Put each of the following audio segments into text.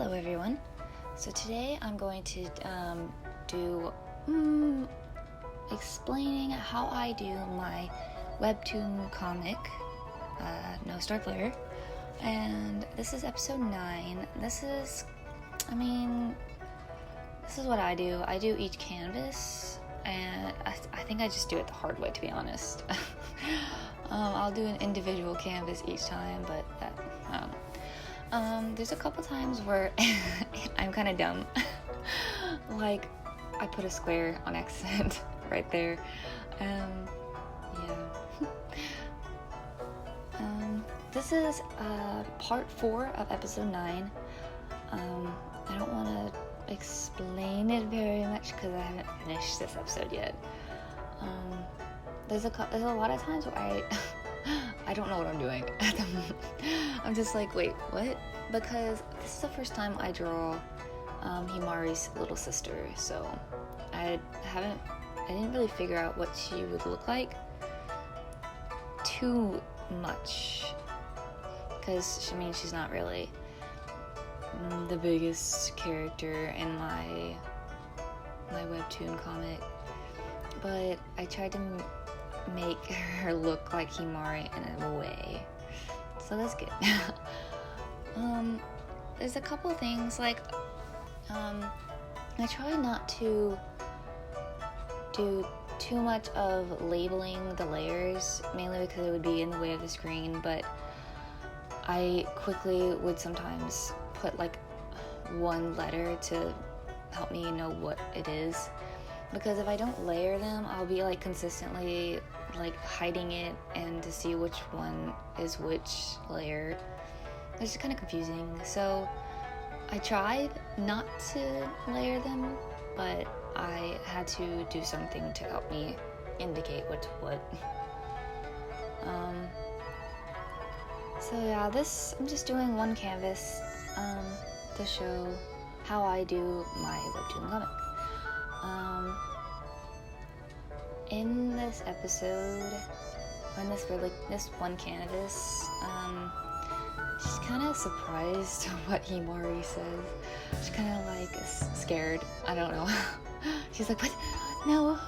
Hello everyone. So today I'm going to do explaining how I do my Webtoon comic, No Star Player, and this is episode 9. This is what I do. I do each canvas, and I think I just do it the hard way, to be honest. I'll do an individual canvas each time, but I don't know. There's a couple times where I'm kind of dumb. Like, I put a square on accident right there. This is part 4 of episode 9. I don't want to explain it very much because I haven't finished this episode yet. There's a lot of times where I don't know what I'm doing at the moment. I'm just like, wait, what? Because this is the first time I draw Himari's little sister, so I didn't really figure out what she would look like too much, because she's not really the biggest character in my Webtoon comic, but I tried to make her look like Himari in a way, so that's good. There's a couple things, like I try not to do too much of labeling the layers, mainly because it would be in the way of the screen, but I quickly would sometimes put like one letter to help me know what it is, because if I don't layer them, I'll be like consistently like hiding it, and to see which one is which layer, it's just kind of confusing. So I tried not to layer them, but I had to do something to help me indicate what's what. So yeah, I'm just doing one canvas to show how I do my Webtoon comic. In this episode, when this one canvas, she's kind of surprised what Himari says. She's kind of like scared. I don't know. She's like, what? No.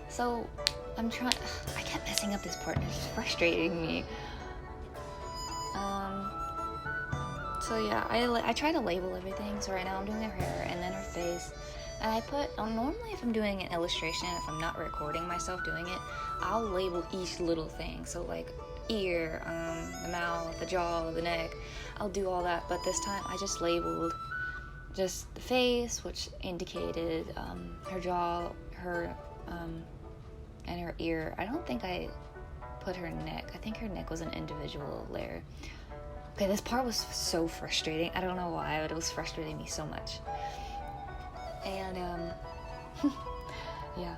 So I kept messing up this part, and it's just frustrating me. So yeah, I try to label everything. So right now I'm doing her hair and then her face. And I put, normally if I'm doing an illustration, if I'm not recording myself doing it, I'll label each little thing. So like ear, the mouth, the jaw, the neck, I'll do all that. But this time I just labeled just the face, which indicated her jaw, her, and her ear. I don't think I put her neck. I think her neck was an individual layer. Okay, this part was so frustrating. I don't know why, but it was frustrating me so much. And yeah,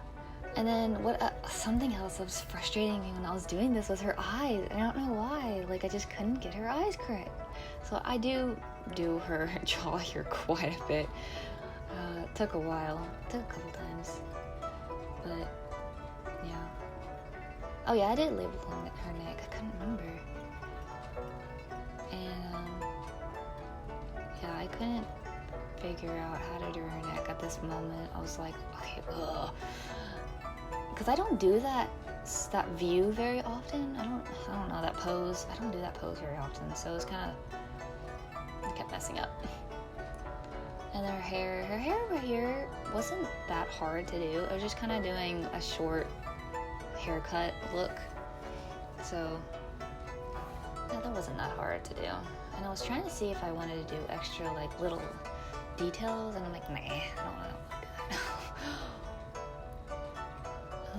and then something else that was frustrating me when I was doing this was her eyes. I don't know why, like I just couldn't get her eyes correct. So I do her jaw here quite a bit. It took a while, it took a couple times, but yeah. Oh yeah, I did label her neck, I couldn't remember. And yeah, I couldn't figure out how to do her neck at this moment. I was like, okay, because I don't do that view very often. I don't know that pose. I don't do that pose very often, so it's kind of, I kept messing up. And her hair right here wasn't that hard to do. I was just kind of doing a short haircut look, so yeah, that wasn't that hard to do. And I was trying to see if I wanted to do extra like little details, and I'm like, nah, I don't want to do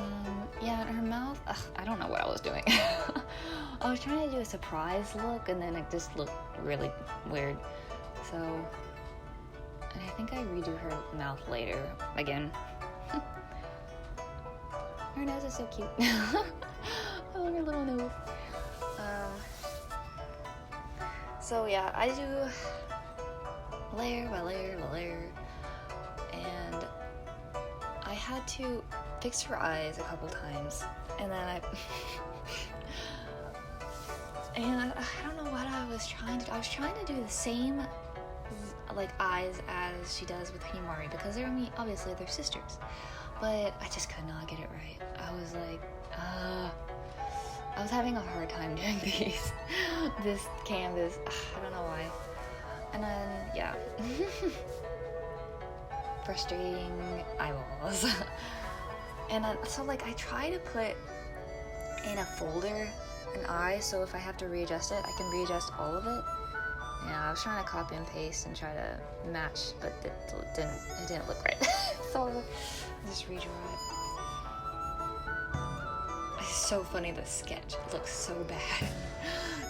that. Yeah, and her mouth, I don't know what I was doing. I was trying to do a surprise look, and then it just looked really weird. So, and I think I redo her mouth later again. Her nose is so cute. I love her little nose. So yeah, I do layer by layer by layer, and I had to fix her eyes a couple times, and then I don't know what I was trying to do the same like eyes as she does with Himari, because obviously they're sisters, but I just could not get it right. I was like, I was having a hard time doing this canvas. I don't know why. And then, yeah. Frustrating eyeballs. And then, so like I try to put in a folder an eye, so if I have to readjust it, I can readjust all of it. Yeah, I was trying to copy and paste and try to match, but it didn't look right. So I'll just redraw it. It's so funny, the sketch looks so bad.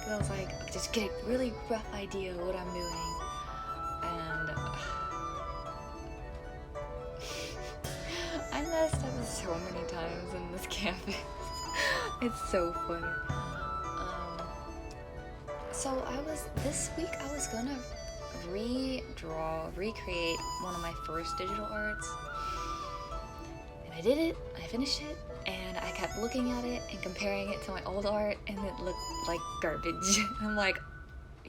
Cause I was like, just get a really rough idea of what I'm doing. And I messed up so many times in this canvas. It's so funny. So this week I was gonna recreate one of my first digital arts. And I did it, I finished it, and I kept looking at it and comparing it to my old art, and it looked like garbage. I'm like,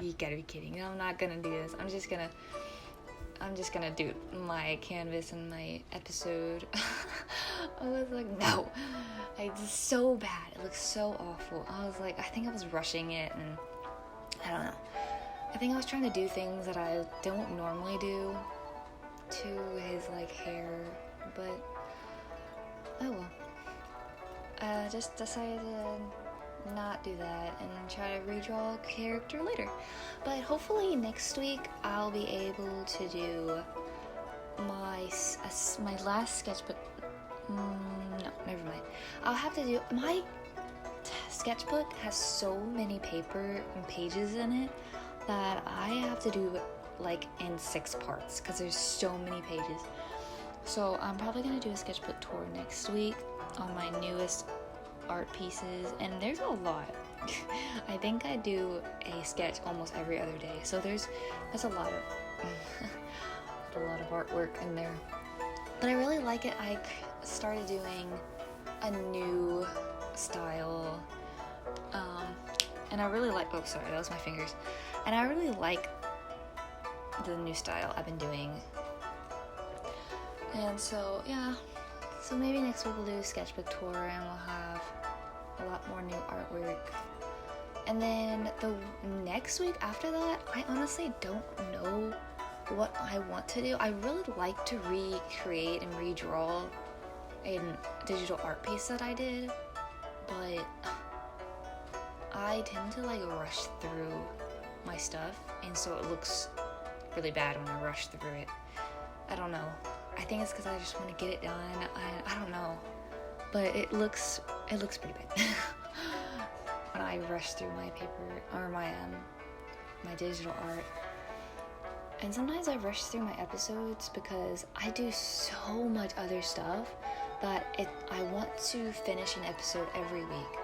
you gotta be kidding. I'm not gonna do this. I'm just gonna do my canvas and my episode. I was like, no. It's so bad. It looks so awful. I was like, I think I was rushing it, and I don't know. I think I was trying to do things that I don't normally do to his like hair, but oh well. I just decided to not do that and try to redraw a character later. But hopefully next week I'll be able to do my last sketchbook. No, never mind. I'll have to do my sketchbook has so many paper and pages in it that I have to do like in 6 parts because there's so many pages. So I'm probably gonna do a sketchbook tour next week on my newest art pieces, and there's a lot. I think I do a sketch almost every other day, so there's a lot of artwork in there. But I really like it. I started doing a new style, and I really like, oh sorry, that was my fingers, and I really like the new style I've been doing. And so yeah, so maybe next week we'll do a sketchbook tour and we'll have a lot more new artwork. And then the next week after that, I honestly don't know what I want to do. I really like to recreate and redraw a digital art piece that I did, but I tend to like rush through my stuff, and so it looks really bad when I rush through it. I don't know. I think it's because I just want to get it done. I don't know, but it looks pretty bad when I rush through my paper or my digital art. And sometimes I rush through my episodes because I do so much other stuff that I want to finish an episode every week.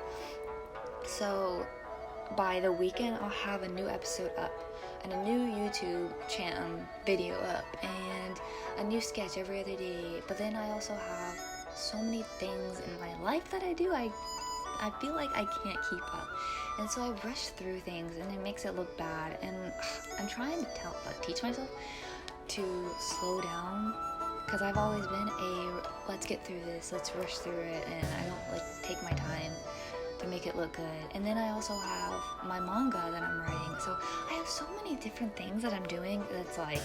So by the weekend, I'll have a new episode up and a new YouTube channel video up and a new sketch every other day. But then I also have so many things in my life that I do. I feel like I can't keep up, and so I rush through things, and it makes it look bad. And I'm trying to teach myself to slow down, because I've always been let's get through this, let's rush through it, and I don't like take my time to make it look good. And then I also have my manga that I'm writing, so I have so many different things that I'm doing that's like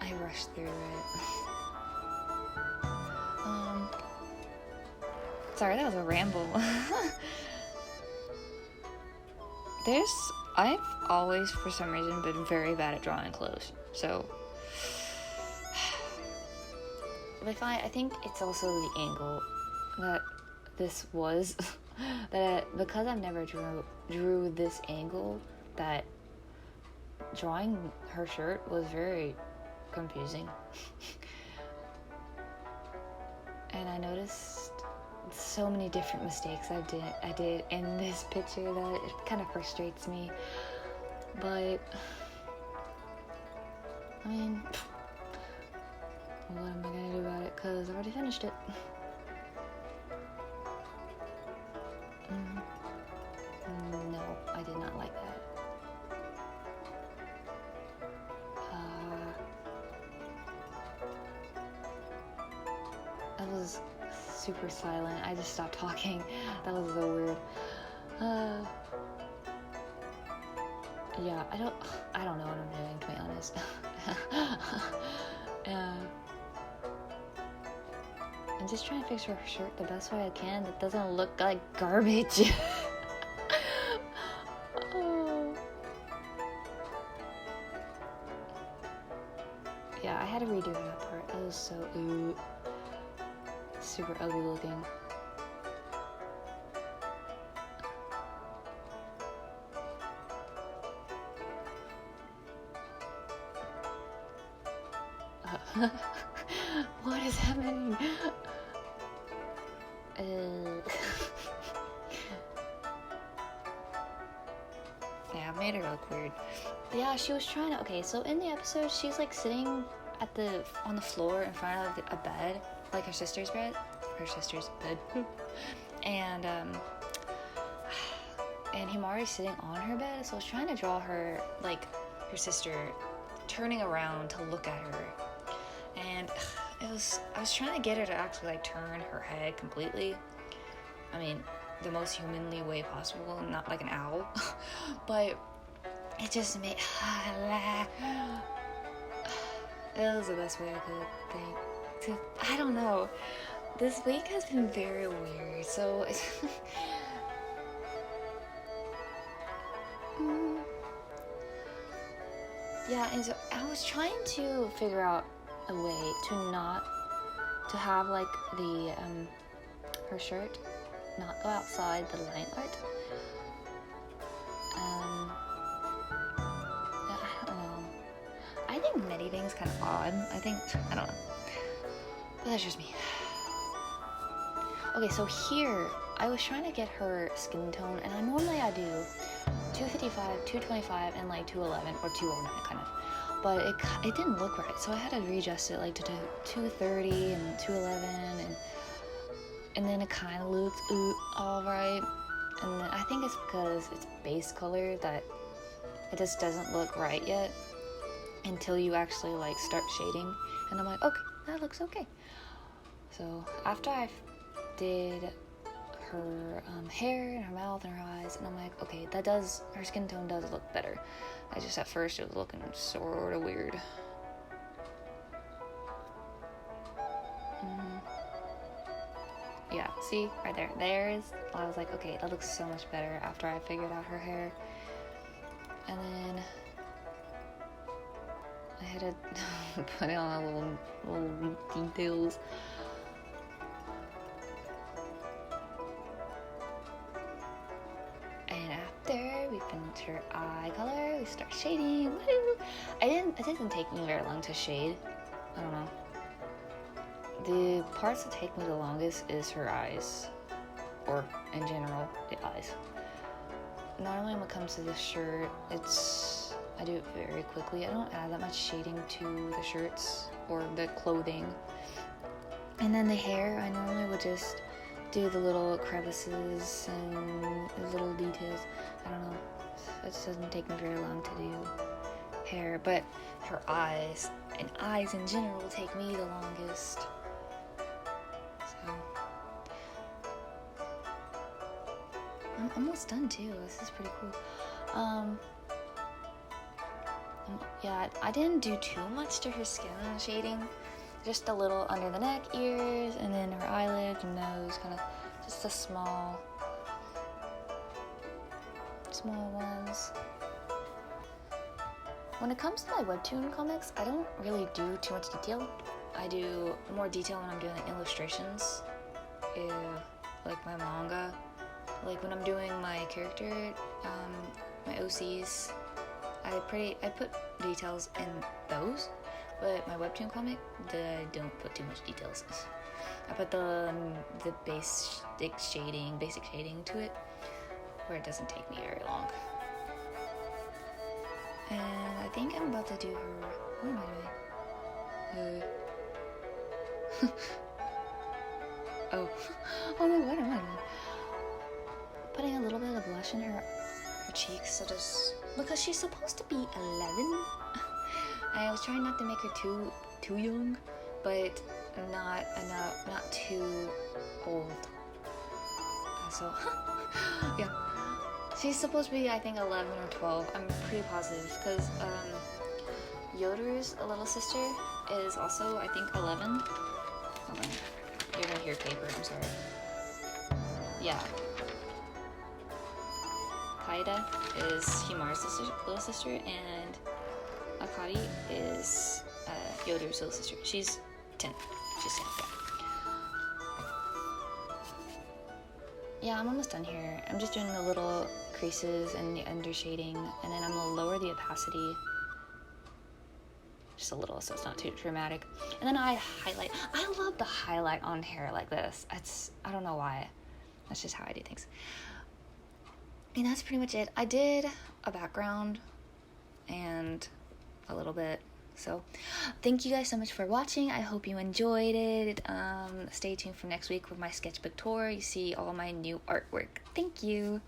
I rush through it. Sorry, that was a ramble. I've always, for some reason, been very bad at drawing clothes. So, I think it's also the angle that this was, because I've never drew this angle, that drawing her shirt was very confusing. And I noticed so many different mistakes I did in this picture that it kind of frustrates me. But I mean, what am I gonna do about it? Because I already finished it. No, I didn't. super silent. I just stopped talking. That was so weird. Yeah, I don't know what I'm doing, to be honest. I'm just trying to fix her shirt the best way I can that doesn't look like garbage. Oh. Yeah, I had to redo that part. It was so super ugly looking. What is happening? Yeah, I made her look weird. Yeah, she was trying to. Okay, so in the episode, she's like sitting on the floor in front of a bed, like her sister's bed, and Himari's sitting on her bed. So I was trying to draw her like her sister turning around to look at her, and I was trying to get her to actually like turn her head completely. I mean, the most humanly way possible, not like an owl. But it just made it was the best way I could think. I don't know. This week has been very weird. So yeah, and so I was trying to figure out a way to have like the her shirt not go outside the line art. I don't know. I think MEDIBANG's kind of odd. I don't know. But that's just me. Okay, so here, I was trying to get her skin tone, and normally I do 255, 225, and like 211, or 209 kind of. But it didn't look right, so I had to readjust it like to 230 and 211, and then it kind of looked alright. And then I think it's because it's base color that it just doesn't look right yet until you actually like start shading. And I'm like, okay, that looks okay. So after I did her hair and her mouth and her eyes, and I'm like, okay, her skin tone does look better. I just at first it was looking sort of weird. Yeah, see, right there. I was like, okay, that looks so much better after I figured out her hair. And then I had to put it on little details. And after we finish her eye color, we start shading. Woo! It didn't take me very long to shade. I don't know. The parts that take me the longest is her eyes, or in general, the eyes. Normally when it comes to this shirt, I do it very quickly. I don't add that much shading to the shirts or the clothing. And then the hair, I normally would just do the little crevices and the little details. I don't know. It just doesn't take me very long to do hair, but her eyes, and eyes in general, will take me the longest. So I'm almost done too. This is pretty cool. Yeah, I didn't do too much to her skin shading. Just a little under the neck, ears, and then her eyelids and nose, kind of just the small ones. When it comes to my Webtoon comics, I don't really do too much detail. I do more detail when I'm doing the illustrations, like my manga. Like when I'm doing my character, my OCs, I put details in those. But my Webtoon comic, I don't put too much details. I put the basic shading to it, where it doesn't take me very long. And I think I'm about to do her. What am I doing? Oh no! What am I doing? Putting a little bit of blush in her cheeks, so just because she's supposed to be 11. I was trying not to make her too young, but not too old. So, yeah. She's supposed to be, I think, 11 or 12. I'm pretty positive, because Yoder's little sister is also, I think, 11. Hold on. You're gonna hear paper, I'm sorry. Yeah. Kaida is Himaru's little sister, and Akari is Yoder's little sister. She's 10. She's 10, yeah. Yeah, I'm almost done here. I'm just doing the little creases and the under shading, and then I'm gonna lower the opacity just a little so it's not too dramatic. And then I highlight. I love the highlight on hair like this. I don't know why. That's just how I do things. And that's pretty much it. I did a background and a little bit. So thank you guys so much for watching. I hope you enjoyed it. Stay tuned for next week with my sketchbook tour. You see all my new artwork. Thank you.